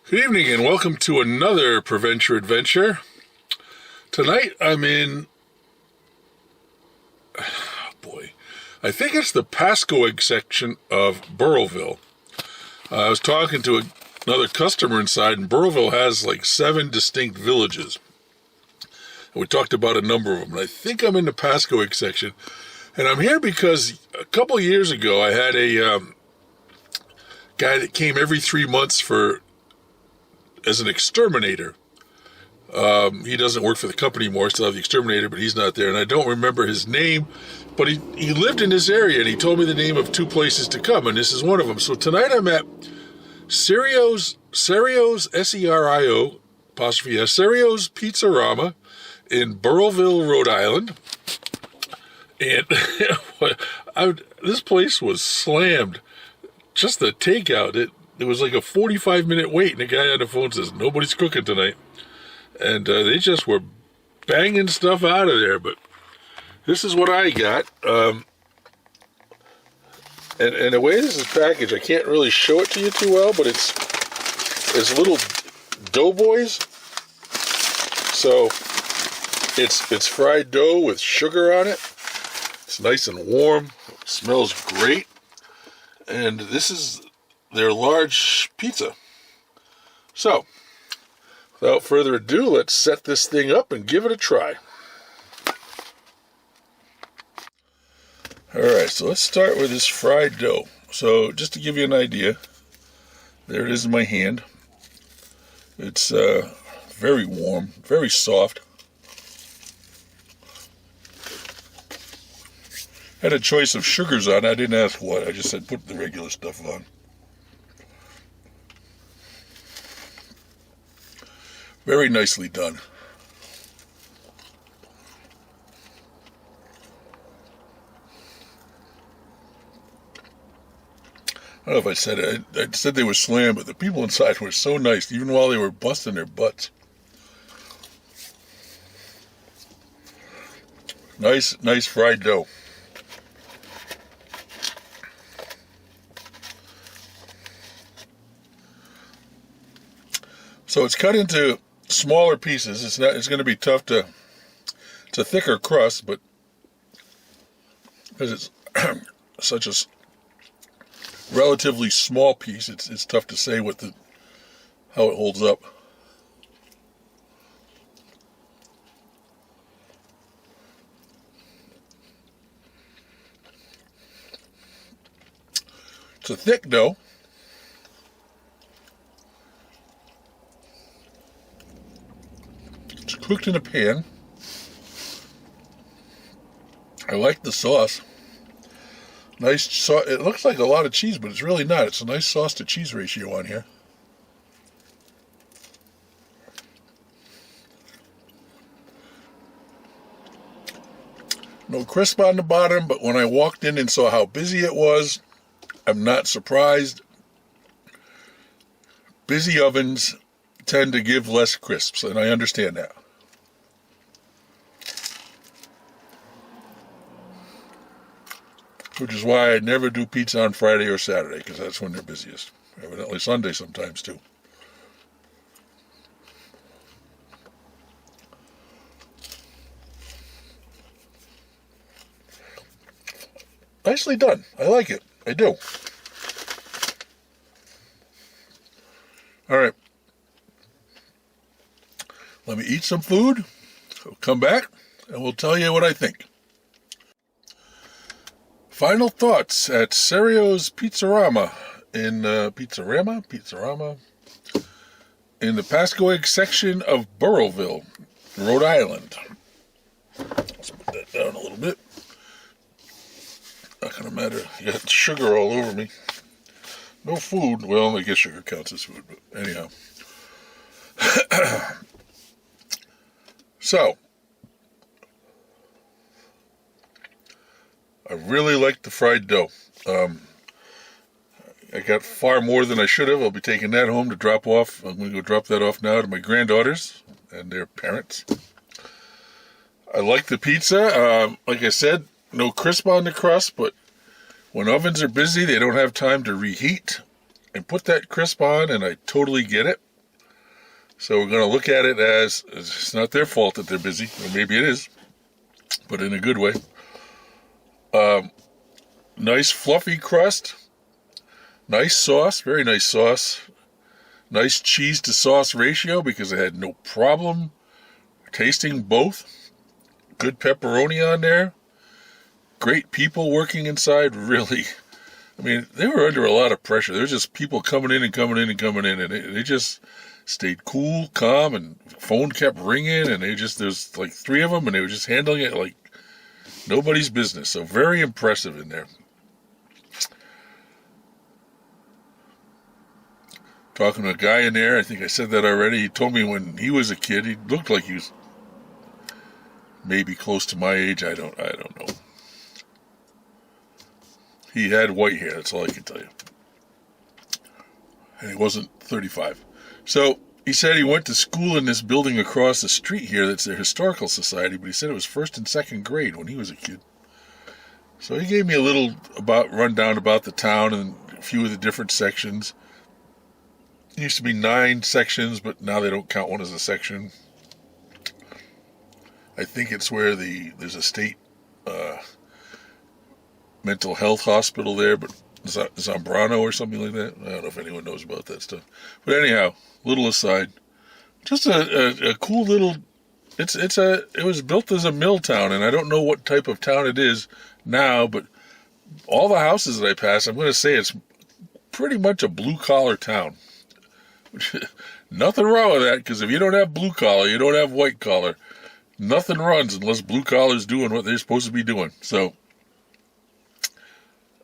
Good evening and welcome to another Preventure Adventure. Tonight I'm in, I think it's the Pascoag section of Burrilville. I was talking to another customer inside, and Burrilville has like 7 distinct villages. And we talked about a number of them, and I think I'm in the Pascoag section. And I'm here because a couple of years ago I had a guy that came every 3 months as an exterminator. He doesn't work for the company anymore. I still have the exterminator, but he's not there. And I don't remember his name, but he lived in this area, and he told me the name of 2 places to come, and this is one of them. So tonight I'm at Serrio's, S-E-R-I-O, apostrophe S, Serrio's Pizzarama in Burrilville, Rhode Island. And this place was slammed. Just the takeout, it was like a 45-minute wait, and the guy on the phone says, nobody's cooking tonight. And they just were banging stuff out of there, but this is what I got. And the way this is packaged, I can't really show it to you too well, but it's little doughboys. So it's fried dough with sugar on it. It's nice and warm. It smells great. And this is their large pizza. So, without further ado, let's set this thing up and give it a try. Alright, so let's start with this fried dough. So, just to give you an idea, there it is in my hand. It's very warm, very soft. Had a choice of sugars on. I didn't ask what. I just said put the regular stuff on. Very nicely done. I don't know if I said it. I said they were slammed, but the people inside were so nice, even while they were busting their butts. Nice fried dough. So it's cut into smaller pieces. It's going to be tough to. It's a thicker crust, but because it's such a relatively small piece, it's tough to say how it holds up. It's a thick dough. Cooked in a pan. I like the sauce. Nice sauce. It looks like a lot of cheese, but it's really not. It's a nice sauce to cheese ratio on here. No crisp on the bottom, but when I walked in and saw how busy it was, I'm not surprised. Busy ovens tend to give less crisps, and I understand that. Which is why I never do pizza on Friday or Saturday, because that's when they're busiest. Evidently Sunday sometimes too. Nicely done. I like it. I do. All right. Let me eat some food. We'll come back and we'll tell you what I think. Final thoughts at Serrio's Pizzarama in Pizzarama in the Pascoag section of Burrilville, Rhode Island. Let's put that down a little bit. Not gonna matter. You got sugar all over me. No food. Well, I guess sugar counts as food, but anyhow. So, I really like the fried dough. I got far more than I should have. I'll be taking that home to drop off. I'm going to go drop that off now to my granddaughters and their parents. I like the pizza. Like I said, no crisp on the crust, but when ovens are busy, they don't have time to reheat and put that crisp on, and I totally get it. So we're going to look at it as it's not their fault that they're busy, or maybe it is, but in a good way. Nice fluffy crust, nice sauce, very nice sauce, nice cheese to sauce ratio because I had no problem tasting both. Good pepperoni on there. Great people working inside, really. I mean, they were under a lot of pressure. There was just people coming in, and they just stayed cool, calm, and phone kept ringing, and there's like 3 of them, and they were just handling it like nobody's business. So very impressive in there. Talking to a guy in there, I think I said that already. He told me when he was a kid, he looked like he was maybe close to my age. I don't know. He had white hair, that's all I can tell you. And he wasn't 35. So he said he went to school in this building across the street here that's a historical society, but he said it was 1st and 2nd grade when he was a kid. So he gave me a little rundown about the town and a few of the different sections. It used to be 9 sections, but now they don't count one as a section. I think it's where there's a state mental health hospital there, but Zambrano or something like that. I don't know if anyone knows about that stuff. But anyhow, little aside, just a cool little. It was built as a mill town, and I don't know what type of town it is now, but all the houses that I pass, I'm going to say it's pretty much a blue collar town. Nothing wrong with that, because if you don't have blue collar, you don't have white collar. Nothing runs unless blue collar's doing what they're supposed to be doing. So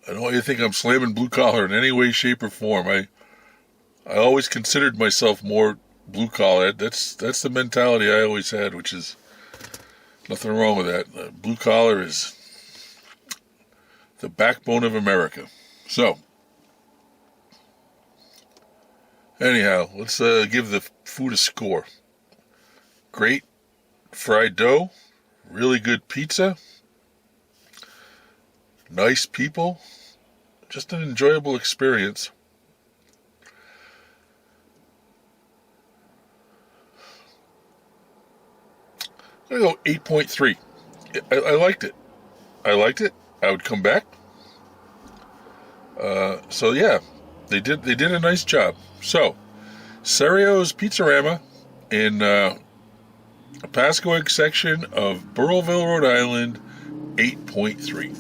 I don't want you to think I'm slamming blue collar in any way, shape, or form. I always considered myself more blue collar. That's the mentality I always had, which is nothing wrong with that. Blue collar is the backbone of America. So anyhow, let's give the food a score. Great fried dough, really good pizza, nice people, just an enjoyable experience. I'm going to go 8.3. I liked it. I would come back. So yeah, they did a nice job. So, Serrio's Pizzarama in a Pascoag section of Burrilville, Rhode Island, 8.3.